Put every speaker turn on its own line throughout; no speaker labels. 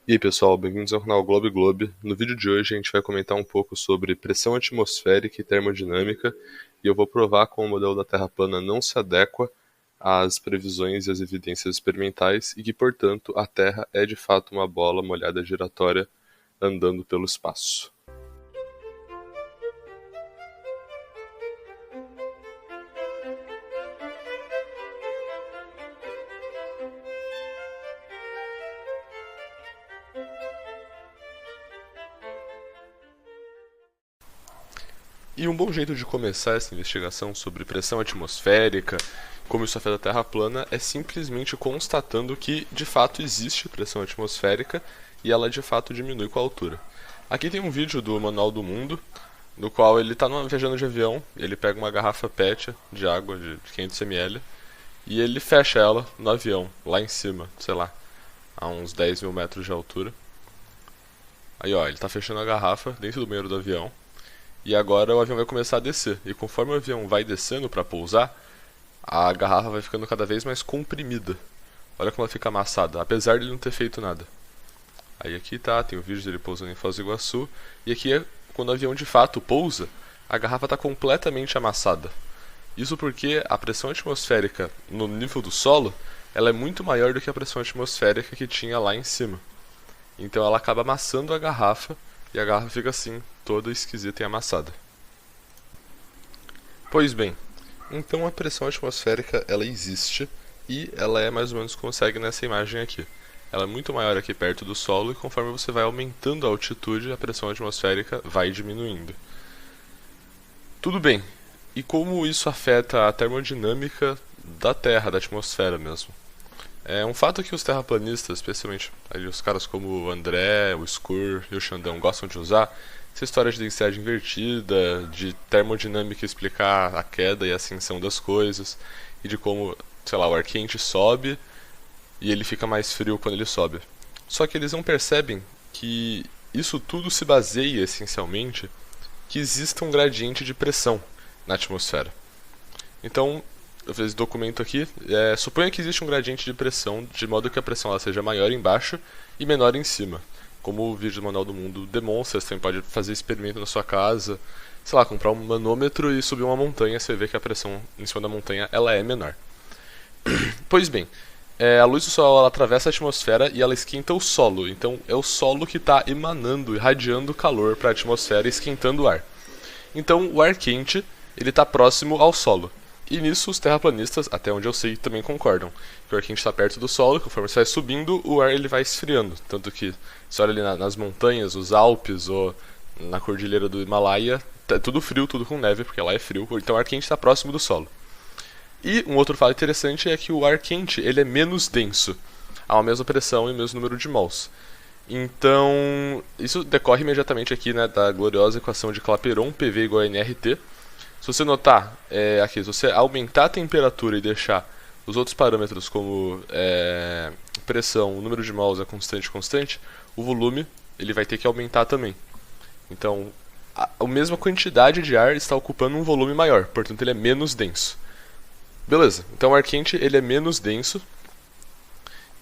E aí pessoal, bem-vindos ao canal Globe Globe. No vídeo de hoje a gente vai comentar um pouco sobre pressão atmosférica e termodinâmica e eu vou provar como o modelo da Terra plana não se adequa às previsões e às evidências experimentais e que, portanto, a Terra é de fato uma bola molhada giratória andando pelo espaço. E um bom jeito de começar essa investigação sobre pressão atmosférica, como isso afeta a Terra plana, é simplesmente constatando que de fato existe pressão atmosférica e ela de fato diminui com a altura. Aqui tem um vídeo do Manual do Mundo, no qual ele está viajando de avião, ele pega uma garrafa PET de água de 500 ml e ele fecha ela no avião, lá em cima, sei lá, a uns 10 mil metros de altura. Aí ó, ele está fechando a garrafa dentro do banheiro do avião. E agora o avião vai começar a descer. E conforme o avião vai descendo para pousar, a garrafa vai ficando cada vez mais comprimida. Olha como ela fica amassada, apesar de ele não ter feito nada. Aí aqui tá, tem o vídeo dele pousando em Foz do Iguaçu. E aqui é quando o avião de fato pousa, a garrafa está completamente amassada. Isso porque a pressão atmosférica no nível do solo, ela é muito maior do que a pressão atmosférica que tinha lá em cima. Então ela acaba amassando a garrafa e a garrafa fica assim, toda esquisita e amassada. Pois bem, então a pressão atmosférica ela existe e ela é mais ou menos como segue nessa imagem aqui. Ela é muito maior aqui perto do solo e conforme você vai aumentando a altitude, a pressão atmosférica vai diminuindo. Tudo bem, e como isso afeta a termodinâmica da Terra, da atmosfera mesmo? É um fato que os terraplanistas, especialmente ali, os caras como o André, o Skur e o Xandão gostam de usar, essa história de densidade invertida, de termodinâmica explicar a queda e a ascensão das coisas, e de como, sei lá, o ar quente sobe e ele fica mais frio quando ele sobe. Só que eles não percebem que isso tudo se baseia essencialmente que exista um gradiente de pressão na atmosfera. Então, eu fiz esse documento aqui, suponha que existe um gradiente de pressão, de modo que a pressão ela seja maior embaixo e menor em cima. Como o vídeo do Manual do Mundo demonstra, você também pode fazer experimento na sua casa, sei lá, comprar um manômetro e subir uma montanha, você vê que a pressão em cima da montanha ela é menor. Pois bem, a luz do sol ela atravessa a atmosfera e ela esquenta o solo, então é o solo que está emanando, irradiando calor para a atmosfera e esquentando o ar. Então o ar quente ele está próximo ao solo. E nisso os terraplanistas, até onde eu sei, também concordam. Que o ar quente está perto do solo, conforme você vai subindo, o ar ele vai esfriando. Tanto que, se olha ali nas montanhas, os Alpes ou na cordilheira do Himalaia, é tudo frio, tudo com neve, porque lá é frio, então o ar quente está próximo do solo. E um outro fato interessante é que o ar quente ele é menos denso, há a mesma pressão e o mesmo número de mols. Então, isso decorre imediatamente aqui, né, da gloriosa equação de Clapeyron, PV igual a nRT. Se você notar, aqui, se você aumentar a temperatura e deixar os outros parâmetros como pressão, o número de mols é constante, o volume ele vai ter que aumentar também. Então, a mesma quantidade de ar está ocupando um volume maior, portanto ele é menos denso. Beleza, então o ar quente ele é menos denso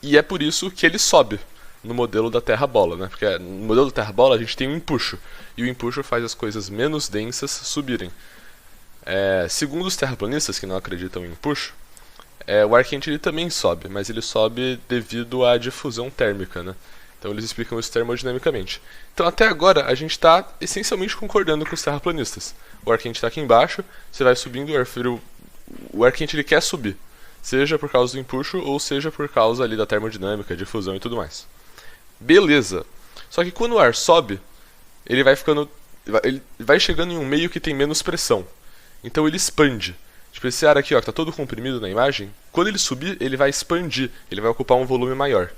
e é por isso que ele sobe no modelo da Terra-bola, né? Porque no modelo da Terra-bola a gente tem um empuxo, e o empuxo faz as coisas menos densas subirem. Segundo os terraplanistas que não acreditam em empuxo, o ar quente ele também sobe, mas ele sobe devido à difusão térmica, né? Então eles explicam isso termodinamicamente. Então até agora a gente está essencialmente concordando com os terraplanistas. O ar quente está aqui embaixo, você vai subindo, o ar quente ele quer subir, seja por causa do empuxo ou seja por causa ali da termodinâmica, difusão e tudo mais. Beleza. Só que quando o ar sobe, ele vai chegando em um meio que tem menos pressão. Então ele expande. Tipo, esse ar aqui, ó, que tá todo comprimido na imagem, quando ele subir, ele vai expandir, ele vai ocupar um volume maior.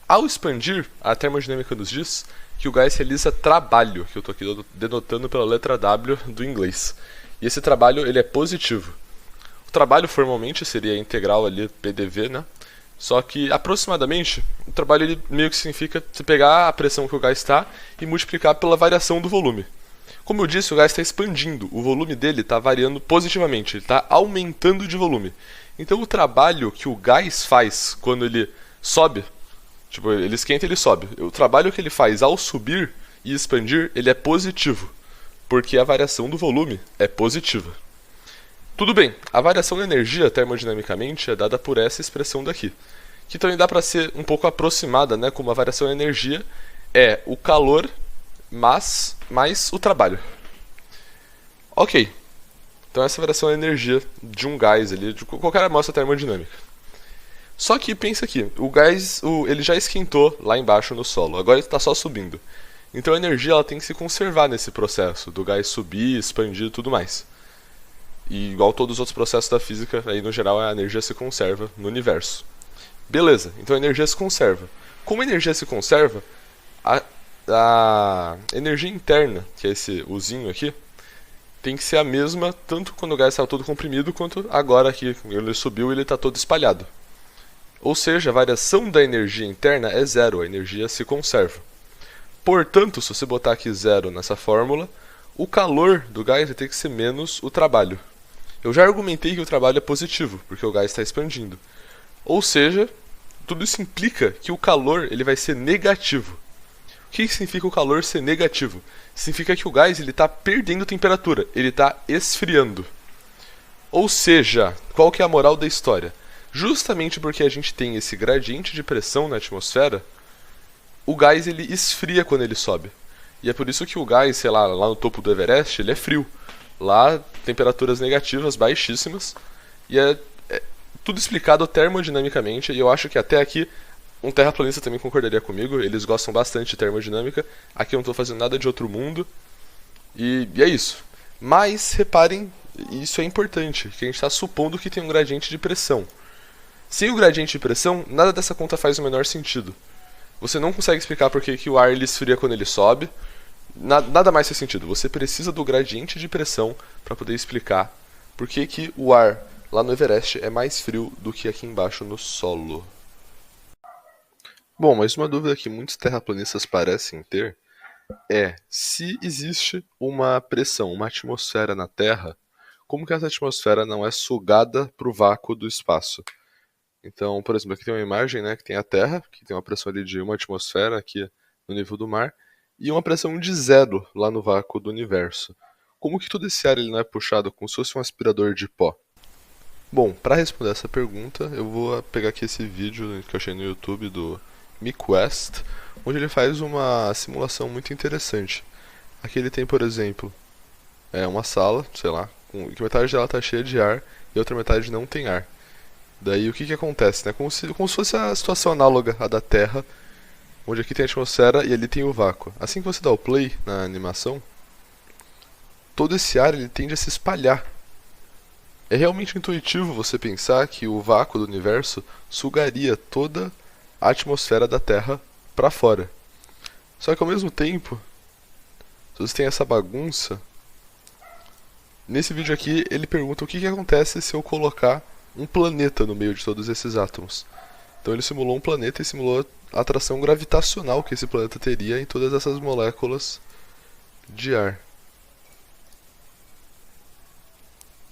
Ao expandir, a termodinâmica nos diz que o gás realiza trabalho, que eu estou aqui denotando pela letra W do inglês. E esse trabalho ele é positivo. O trabalho formalmente seria integral ali PDV, né? Só que aproximadamente, o trabalho ele meio que significa você pegar a pressão que o gás está e multiplicar pela variação do volume. Como eu disse, o gás está expandindo, o volume dele está variando positivamente, ele está aumentando de volume. Então o trabalho que o gás faz quando ele sobe, Tipo, ele esquenta e ele sobe. O trabalho que ele faz ao subir e expandir, ele é positivo, porque a variação do volume é positiva. Tudo bem, a variação da energia termodinamicamente é dada por essa expressão daqui, que também dá para ser um pouco aproximada, né, como a variação da energia é o calor mais o trabalho. Ok, então essa variação da energia de um gás ali, de qualquer amostra termodinâmica. Só que pensa aqui, o gás ele já esquentou lá embaixo no solo, agora ele está só subindo. Então a energia ela tem que se conservar nesse processo, do gás subir, expandir e tudo mais. E igual todos os outros processos da física, aí no geral a energia se conserva no universo. Beleza, então a energia se conserva. Como a energia se conserva, a energia interna, que é esse uzinho aqui, tem que ser a mesma tanto quando o gás está todo comprimido, quanto agora que ele subiu e ele está todo espalhado. Ou seja, a variação da energia interna é zero, a energia se conserva. Portanto, se você botar aqui zero nessa fórmula, o calor do gás vai ter que ser menos o trabalho. Eu já argumentei que o trabalho é positivo, porque o gás está expandindo. Ou seja, tudo isso implica que o calor ele vai ser negativo. O que significa o calor ser negativo? Significa que o gás está perdendo temperatura, ele está esfriando. Ou seja, qual que é a moral da história? Justamente porque a gente tem esse gradiente de pressão na atmosfera, o gás ele esfria quando ele sobe. E é por isso que o gás, sei lá no topo do Everest, ele é frio. Lá, temperaturas negativas, baixíssimas. E é tudo explicado termodinamicamente. E eu acho que até aqui, um terraplanista também concordaria comigo. Eles gostam bastante de termodinâmica. Aqui eu não estou fazendo nada de outro mundo. E é isso. Mas, reparem, isso é importante, que a gente está supondo que tem um gradiente de pressão. Sem o gradiente de pressão, nada dessa conta faz o menor sentido. Você não consegue explicar por que o ar ele esfria quando ele sobe. Nada mais faz sentido. Você precisa do gradiente de pressão para poder explicar por que o ar lá no Everest é mais frio do que aqui embaixo no solo. Bom, mas uma dúvida que muitos terraplanistas parecem ter é se existe uma pressão, uma atmosfera na Terra, como que essa atmosfera não é sugada para o vácuo do espaço? Então, por exemplo, aqui tem uma imagem, né, que tem a Terra, que tem uma pressão ali de uma atmosfera aqui no nível do mar, e uma pressão de zero lá no vácuo do universo. Como que todo esse ar ele não é puxado como se fosse um aspirador de pó? Bom, para responder essa pergunta, eu vou pegar aqui esse vídeo que eu achei no YouTube do MiQuest, onde ele faz uma simulação muito interessante. Aqui ele tem, por exemplo, uma sala, sei lá, que metade dela está cheia de ar e a outra metade não tem ar. Daí o que acontece, né? Como se fosse a situação análoga à da Terra, onde aqui tem a atmosfera e ali tem o vácuo. Assim que você dá o play na animação, todo esse ar ele tende a se espalhar. É realmente intuitivo você pensar que o vácuo do universo sugaria toda a atmosfera da Terra para fora. Só que ao mesmo tempo, se você tem essa bagunça, nesse vídeo aqui ele pergunta o que acontece se eu colocar um planeta no meio de todos esses átomos. Então ele simulou um planeta e simulou a atração gravitacional que esse planeta teria em todas essas moléculas de ar.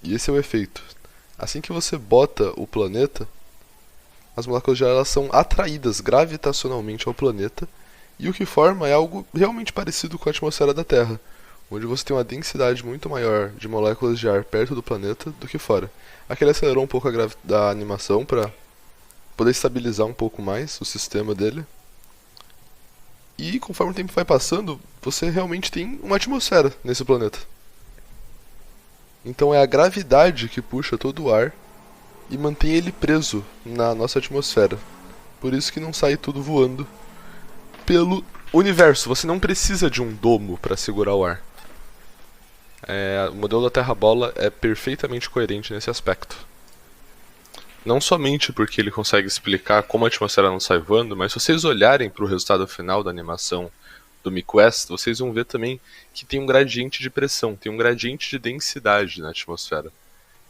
E esse é o efeito. Assim que você bota o planeta, as moléculas de ar elas são atraídas gravitacionalmente ao planeta, e o que forma é algo realmente parecido com a atmosfera da Terra, onde você tem uma densidade muito maior de moléculas de ar perto do planeta do que fora. Aqui ele acelerou um pouco a animação para poder estabilizar um pouco mais o sistema dele. E conforme o tempo vai passando, você realmente tem uma atmosfera nesse planeta. Então é a gravidade que puxa todo o ar e mantém ele preso na nossa atmosfera. Por isso que não sai tudo voando pelo universo. Você não precisa de um domo para segurar o ar. O modelo da Terra-bola é perfeitamente coerente nesse aspecto. Não somente porque ele consegue explicar como a atmosfera não sai voando, mas se vocês olharem para o resultado final da animação do MiQuest, vocês vão ver também que tem um gradiente de pressão, tem um gradiente de densidade na atmosfera.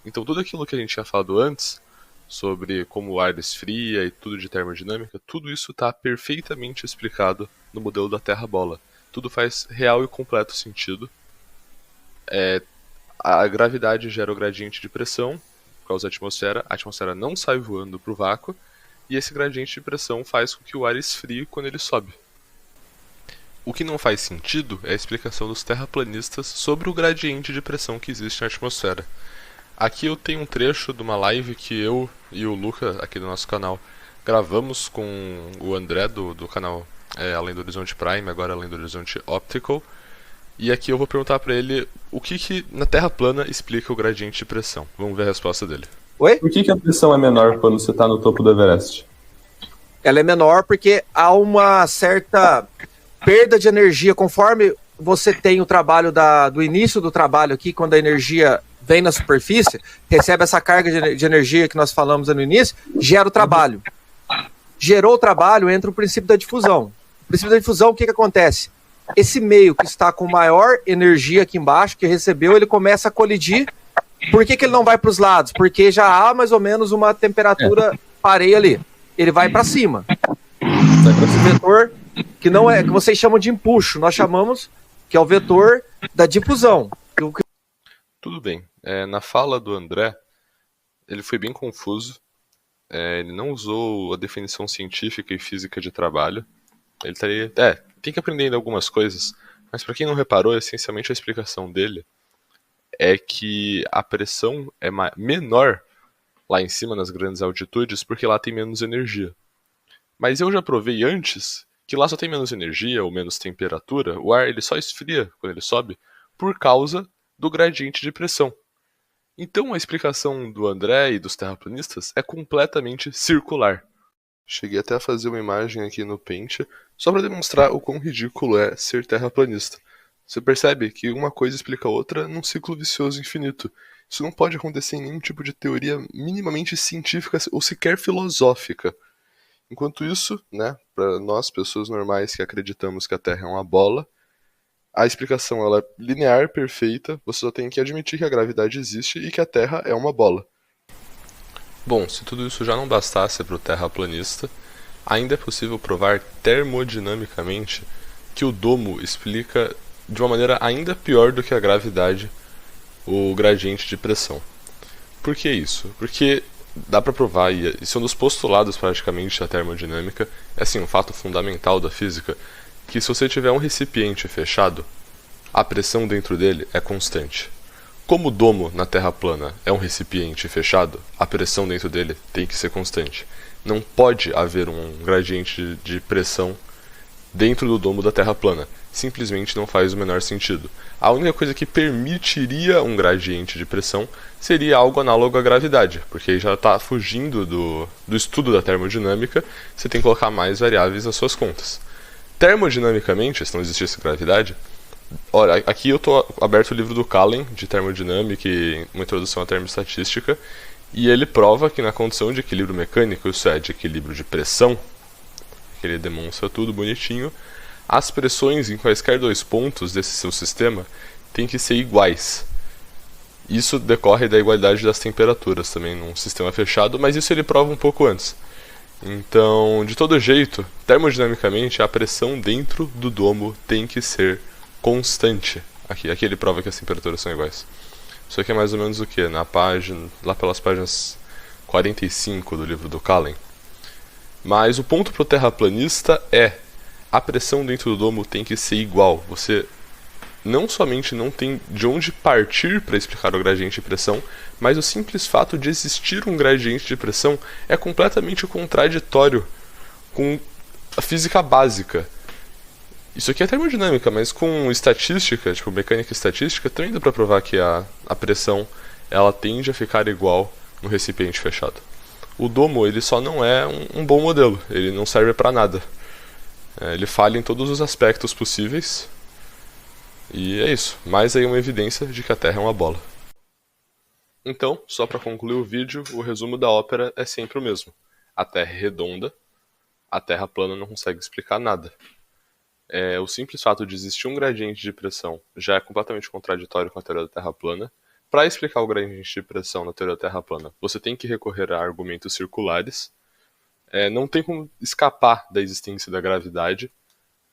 Então tudo aquilo que a gente tinha falado antes, sobre como o ar esfria e tudo de termodinâmica, tudo isso está perfeitamente explicado no modelo da Terra-bola. Tudo faz real e completo sentido. A gravidade gera o gradiente de pressão, por causa da atmosfera, a atmosfera não sai voando para o vácuo, e esse gradiente de pressão faz com que o ar esfrie quando ele sobe. O que não faz sentido é a explicação dos terraplanistas sobre o gradiente de pressão que existe na atmosfera. Aqui eu tenho um trecho de uma live que eu e o Luca, aqui do nosso canal, gravamos com o André do canal Além do Horizonte Prime, agora Além do Horizonte Optical. E aqui eu vou perguntar pra ele o que na Terra plana explica o gradiente de pressão. Vamos ver a resposta dele.
Oi?
Por que a pressão é menor quando você está no topo do Everest?
Ela é menor porque há uma certa perda de energia conforme você tem o trabalho do início do trabalho aqui, quando a energia vem na superfície, recebe essa carga de energia que nós falamos no início, gera o trabalho. Gerou o trabalho, entra o princípio da difusão. O princípio da difusão, o que acontece? Esse meio que está com maior energia aqui embaixo, que recebeu, ele começa a colidir. Por que ele não vai para os lados? Porque já há mais ou menos uma temperatura pareia ali. Ele vai para cima. Esse vetor que não é, que vocês chamam de empuxo, nós chamamos que é o vetor da difusão.
Tudo bem. Na fala do André, ele foi bem confuso. Ele não usou a definição científica e física de trabalho. Ele estaria... tem que aprender ainda algumas coisas, mas para quem não reparou, essencialmente a explicação dele é que a pressão é menor lá em cima nas grandes altitudes porque lá tem menos energia. Mas eu já provei antes que lá só tem menos energia ou menos temperatura, o ar ele só esfria quando ele sobe por causa do gradiente de pressão. Então a explicação do André e dos terraplanistas é completamente circular. Cheguei até a fazer uma imagem aqui no Paint só para demonstrar o quão ridículo é ser terraplanista. Você percebe que uma coisa explica a outra num ciclo vicioso infinito. Isso não pode acontecer em nenhum tipo de teoria minimamente científica ou sequer filosófica. Enquanto isso, para nós, pessoas normais que acreditamos que a Terra é uma bola, a explicação ela é linear, perfeita, você só tem que admitir que a gravidade existe e que a Terra é uma bola. Bom, se tudo isso já não bastasse para o terraplanista, ainda é possível provar termodinamicamente que o domo explica de uma maneira ainda pior do que a gravidade o gradiente de pressão. Por que isso? Porque dá para provar, e isso é um dos postulados praticamente da termodinâmica, é assim, um fato fundamental da física, que se você tiver um recipiente fechado, a pressão dentro dele é constante. Como o domo na Terra plana é um recipiente fechado, a pressão dentro dele tem que ser constante. Não pode haver um gradiente de pressão dentro do domo da Terra plana. Simplesmente não faz o menor sentido. A única coisa que permitiria um gradiente de pressão seria algo análogo à gravidade, porque aí já está fugindo do estudo da termodinâmica, você tem que colocar mais variáveis nas suas contas. Termodinamicamente, se não existisse gravidade, olha, aqui eu estou aberto o livro do Kallen, de termodinâmica e uma introdução à termoestatística, e ele prova que na condição de equilíbrio mecânico, isso é, de equilíbrio de pressão, que ele demonstra tudo bonitinho, as pressões em quaisquer dois pontos desse seu sistema têm que ser iguais. Isso decorre da igualdade das temperaturas também num sistema fechado, mas isso ele prova um pouco antes. Então, de todo jeito, termodinamicamente, a pressão dentro do domo tem que ser constante. Aqui ele prova que as temperaturas são iguais. Isso aqui é mais ou menos o que? Lá pelas páginas 45 do livro do Kallen. Mas o ponto para o terraplanista é a pressão dentro do domo tem que ser igual. Você não somente não tem de onde partir para explicar o gradiente de pressão, mas o simples fato de existir um gradiente de pressão é completamente contraditório com a física básica. Isso aqui é termodinâmica, mas com estatística, tipo mecânica estatística, também dá para provar que a pressão ela tende a ficar igual no recipiente fechado. O domo ele só não é um bom modelo, ele não serve para nada. Ele falha em todos os aspectos possíveis. E é isso, mais aí uma evidência de que a Terra é uma bola. Então, só para concluir o vídeo, o resumo da ópera é sempre o mesmo. A Terra é redonda, a Terra plana não consegue explicar nada. O simples fato de existir um gradiente de pressão já é completamente contraditório com a teoria da Terra plana. Para explicar o gradiente de pressão na teoria da Terra plana, você tem que recorrer a argumentos circulares. Não tem como escapar da existência da gravidade.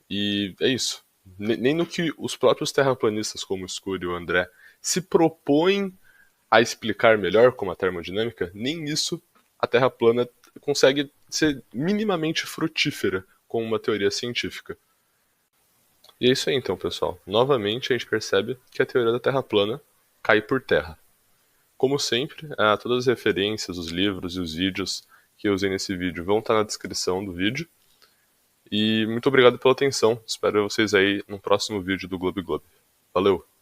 E é isso. Nem no que os próprios terraplanistas, como o Scur e o André, se propõem a explicar melhor, como a termodinâmica, nem isso a Terra plana consegue ser minimamente frutífera com uma teoria científica. E é isso aí então, pessoal. Novamente a gente percebe que a teoria da Terra plana cai por terra. Como sempre, todas as referências, os livros e os vídeos que eu usei nesse vídeo vão estar na descrição do vídeo. E muito obrigado pela atenção. Espero vocês aí no próximo vídeo do Globo Globo. Valeu!